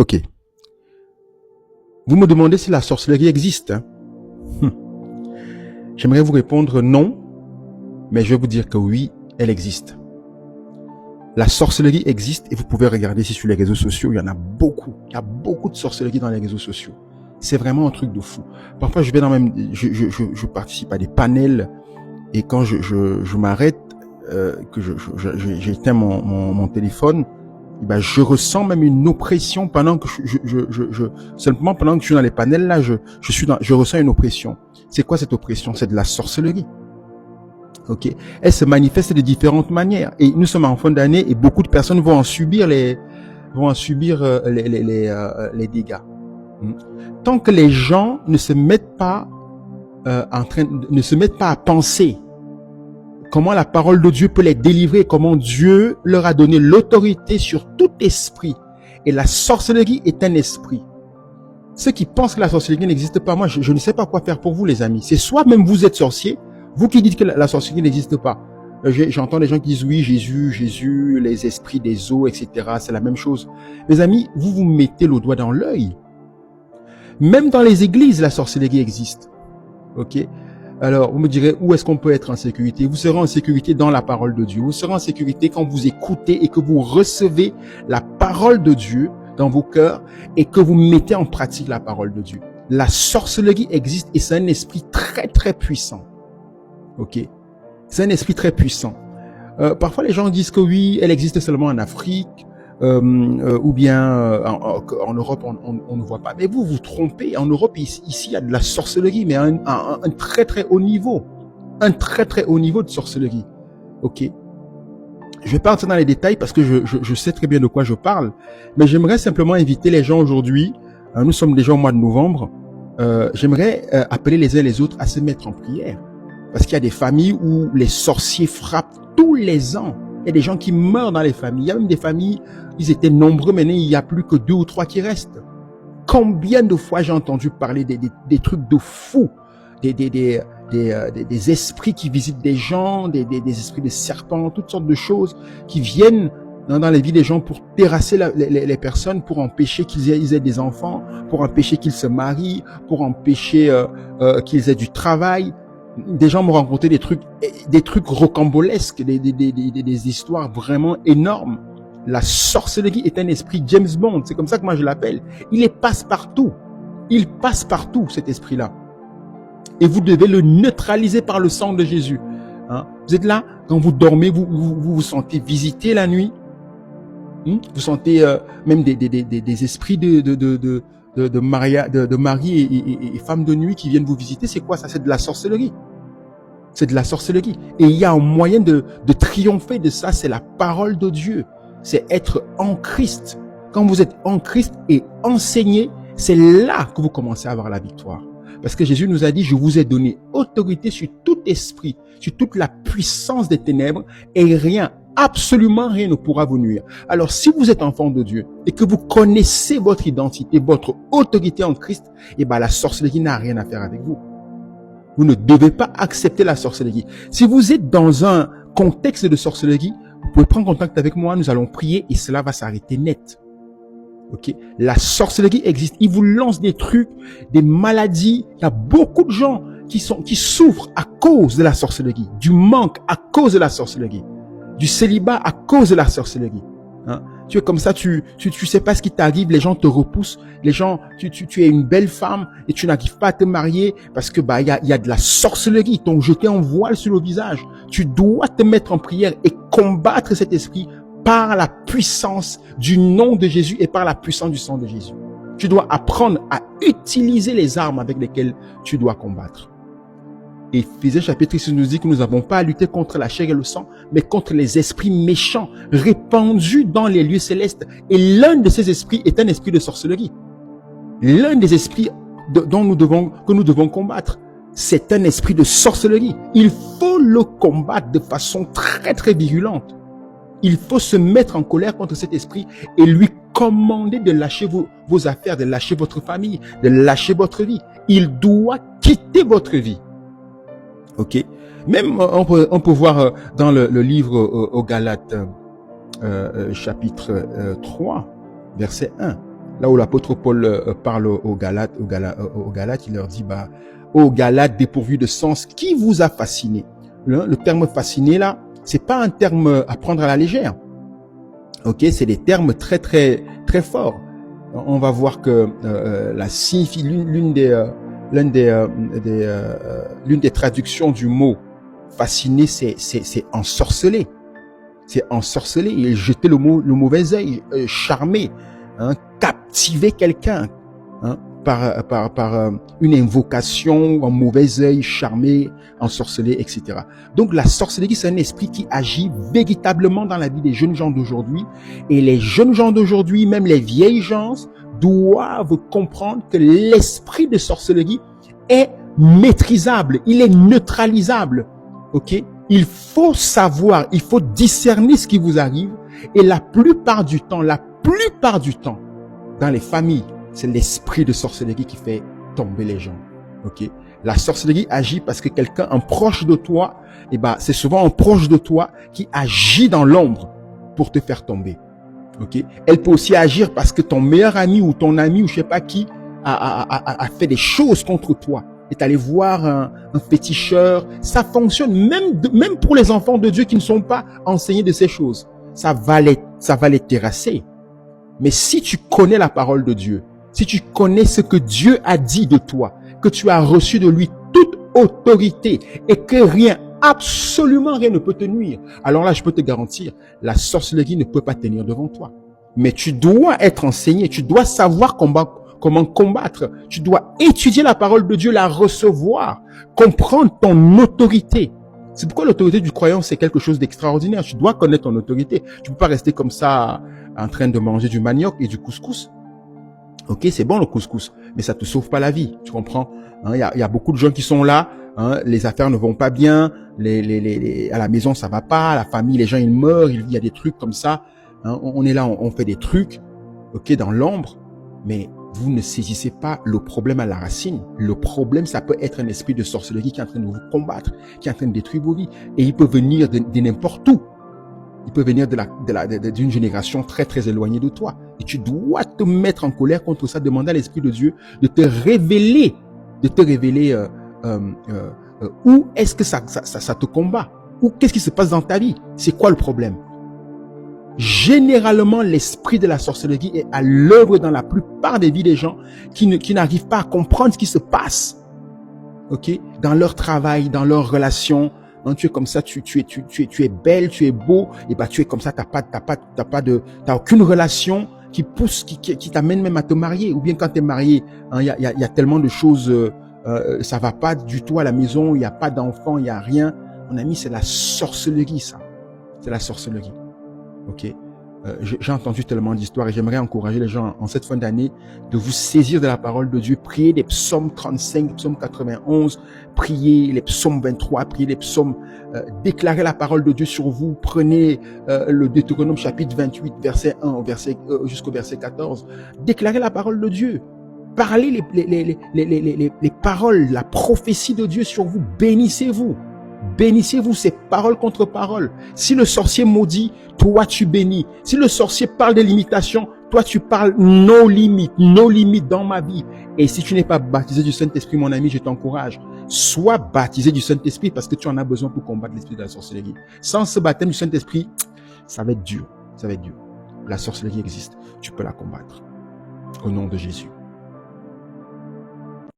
Ok. Vous me demandez si la sorcellerie existe. J'aimerais vous répondre non, mais je vais vous dire que oui, elle existe. La sorcellerie existe et vous pouvez regarder ici sur les réseaux sociaux, il y en a beaucoup. Il y a beaucoup de sorcellerie dans les réseaux sociaux. C'est vraiment un truc de fou. Parfois, je vais je participe à des panels et quand je m'arrête, que j'éteins mon téléphone, et ben je ressens même une oppression pendant que simplement pendant que je suis dans les panels là, je ressens une oppression. C'est quoi cette oppression? C'est de la sorcellerie. Ok, elle se manifeste de différentes manières et nous sommes en fin d'année et beaucoup de personnes vont en subir les dégâts. Tant que les gens ne se mettent pas ne se mettent pas à penser comment la parole de Dieu peut les délivrer, comment Dieu leur a donné l'autorité sur tout esprit. Et la sorcellerie est un esprit. Ceux qui pensent que la sorcellerie n'existe pas, moi je ne sais pas quoi faire pour vous les amis. C'est soit même vous êtes sorcier, vous qui dites que la sorcellerie n'existe pas. J'entends des gens qui disent oui, Jésus, les esprits des eaux, etc. C'est la même chose. Mes amis, vous vous mettez le doigt dans l'œil. Même dans les églises, la sorcellerie existe. Ok? Alors, vous me direz, où est-ce qu'on peut être en sécurité? Vous serez en sécurité dans la parole de Dieu. Vous serez en sécurité quand vous écoutez et que vous recevez la parole de Dieu dans vos cœurs et que vous mettez en pratique la parole de Dieu. La sorcellerie existe et c'est un esprit très, très puissant. Ok? C'est un esprit très puissant. Parfois, les gens disent que oui, elle existe seulement en Afrique, ou bien en Europe, on ne voit pas. Mais vous vous trompez. En Europe, ici, il y a de la sorcellerie, mais à un très très haut niveau. Un très très haut niveau de sorcellerie. Ok. Je vais pas entrer dans les détails parce que je sais très bien de quoi je parle. Mais j'aimerais simplement inviter les gens aujourd'hui. Nous sommes déjà au mois de novembre. J'aimerais appeler les uns les autres à se mettre en prière. Parce qu'il y a des familles où les sorciers frappent tous les ans. Il y a des gens qui meurent dans les familles. Il y a même des familles, ils étaient nombreux, maintenant il n'y a plus que 2 ou 3 qui restent. Combien de fois j'ai entendu parler des trucs de fous, des esprits qui visitent des gens, des esprits de serpents, toutes sortes de choses qui viennent dans les vies des gens pour terrasser les personnes, pour empêcher qu'ils aient des enfants, pour empêcher qu'ils se marient, pour empêcher qu'ils aient du travail. Des gens m'ont raconté des trucs rocambolesques, des histoires vraiment énormes. La sorcellerie est un esprit James Bond, c'est comme ça que moi je l'appelle. Il passe partout. Il passe partout, cet esprit-là. Et vous devez le neutraliser par le sang de Jésus. Hein? Vous êtes là, quand vous dormez, vous sentez visiter la nuit. Vous sentez même des esprits de mari et femme de nuit qui viennent vous visiter. C'est quoi ça? C'est de la sorcellerie. C'est de la sorcellerie. Et il y a un moyen de triompher de ça, c'est la parole de Dieu. C'est être en Christ. Quand vous êtes en Christ et enseigné, c'est là que vous commencez à avoir la victoire. Parce que Jésus nous a dit, je vous ai donné autorité sur tout esprit, sur toute la puissance des ténèbres et rien, absolument rien ne pourra vous nuire. Alors si vous êtes enfant de Dieu et que vous connaissez votre identité, votre autorité en Christ, et ben la sorcellerie n'a rien à faire avec vous. Vous ne devez pas accepter la sorcellerie. Si vous êtes dans un contexte de sorcellerie, vous pouvez prendre contact avec moi, nous allons prier et cela va s'arrêter net. Ok? La sorcellerie existe. Ils vous lancent des trucs, des maladies. Il y a beaucoup de gens qui souffrent à cause de la sorcellerie, du manque à cause de la sorcellerie, du célibat à cause de la sorcellerie. Hein? Tu es comme ça, tu sais pas ce qui t'arrive, les gens te repoussent, les gens, tu es une belle femme et tu n'arrives pas à te marier parce que il y a de la sorcellerie, ils t'ont jeté un voile sur le visage. Tu dois te mettre en prière et combattre cet esprit par la puissance du nom de Jésus et par la puissance du sang de Jésus. Tu dois apprendre à utiliser les armes avec lesquelles tu dois combattre. Éphésiens chapitre 6 nous dit que nous n'avons pas à lutter contre la chair et le sang, mais contre les esprits méchants répandus dans les lieux célestes. Et l'un de ces esprits est un esprit de sorcellerie. L'un des esprits que nous devons combattre, c'est un esprit de sorcellerie. Il faut le combattre de façon très très virulente. Il faut se mettre en colère contre cet esprit et lui commander de lâcher vos affaires, de lâcher votre famille, de lâcher votre vie. Il doit quitter votre vie. Ok? Même on peut voir dans le livre aux Galates, chapitre 3, verset 1. Là où l'apôtre Paul parle aux Galates, il leur dit, aux Galates dépourvus de sens, qui vous a fasciné? Le terme fasciné là, c'est pas un terme à prendre à la légère. Ok, c'est des termes très très très forts. On va voir que l'une des traductions du mot fasciné, c'est ensorcelé. C'est ensorcelé. Il jetait le mauvais œil, charmer, hein, captiver quelqu'un, hein, par une invocation, un mauvais œil, charmer, ensorceler, etc. Donc la sorcellerie, c'est un esprit qui agit véritablement dans la vie des jeunes gens d'aujourd'hui. Et les jeunes gens d'aujourd'hui, même les vieilles gens, doivent comprendre que l'esprit de sorcellerie est maîtrisable, il est neutralisable. Ok? Il faut savoir, il faut discerner ce qui vous arrive. Et la plupart du temps, dans les familles, c'est l'esprit de sorcellerie qui fait tomber les gens. Ok? La sorcellerie agit parce que quelqu'un, un proche de toi, c'est souvent un proche de toi qui agit dans l'ombre pour te faire tomber. Ok? Elle peut aussi agir parce que ton meilleur ami ou ton ami ou je sais pas qui a fait des choses contre toi. Est allé voir un féticheur. Ça fonctionne même pour les enfants de Dieu qui ne sont pas enseignés de ces choses. Ça va les terrasser. Mais si tu connais la parole de Dieu, si tu connais ce que Dieu a dit de toi, que tu as reçu de lui toute autorité et que rien, absolument rien ne peut te nuire, alors là, je peux te garantir, la sorcellerie ne peut pas tenir devant toi. Mais tu dois être enseigné, tu dois savoir comment combattre, tu dois étudier la parole de Dieu, la recevoir, comprendre ton autorité. C'est pourquoi l'autorité du croyant, c'est quelque chose d'extraordinaire. Tu dois connaître ton autorité. Tu peux pas rester comme ça en train de manger du manioc et du couscous. Ok, c'est bon le couscous, mais ça te sauve pas la vie, tu comprends? Il y a beaucoup de gens qui sont là, hein, les affaires ne vont pas bien, à la maison ça va pas, la famille, les gens ils meurent, il y a des trucs comme ça. Hein, on est là, on fait des trucs, ok, dans l'ombre, mais vous ne saisissez pas le problème à la racine. Le problème, ça peut être un esprit de sorcellerie qui est en train de vous combattre, qui est en train de détruire vos vies, et il peut venir de n'importe où. Il peut venir d'une génération très très éloignée de toi. Et tu dois te mettre en colère contre ça, demander à l'Esprit de Dieu de te révéler où est-ce que ça te combat, ou qu'est-ce qui se passe dans ta vie, c'est quoi le problème. Généralement, l'esprit de la sorcellerie est à l'œuvre dans la plupart des vies des gens qui n'arrivent pas à comprendre ce qui se passe, ok, dans leur travail, dans leurs relations. Hein, tu es comme ça, tu es belle, tu es beau, et tu es comme ça, t'as aucune relation qui pousse, qui t'amène même à te marier. Ou bien quand tu es marié, hein, y a tellement de choses, ça va pas du tout à la maison, il y a pas d'enfants, il y a rien. Mon ami, c'est la sorcellerie, ça. C'est la sorcellerie. Ok. J'ai entendu tellement d'histoires et j'aimerais encourager les gens en cette fin d'année de vous saisir de la parole de Dieu, prier les psaumes 35, psaume 91, prier les psaumes 23, prier les psaumes, déclarer la parole de Dieu sur vous. Prenez le Deutéronome chapitre 28, verset 1 jusqu'au verset 14. Déclarez la parole de Dieu. Parlez les paroles, la prophétie de Dieu sur vous. Bénissez-vous. Bénissez-vous, c'est parole contre parole. Si le sorcier maudit, toi tu bénis. Si le sorcier parle de limitation, toi tu parles nos limites dans ma vie. Et si tu n'es pas baptisé du Saint-Esprit, mon ami, je t'encourage. Sois baptisé du Saint-Esprit parce que tu en as besoin pour combattre l'esprit de la sorcellerie. Sans ce baptême du Saint-Esprit, ça va être dur. Ça va être dur. La sorcellerie existe. Tu peux la combattre. Au nom de Jésus.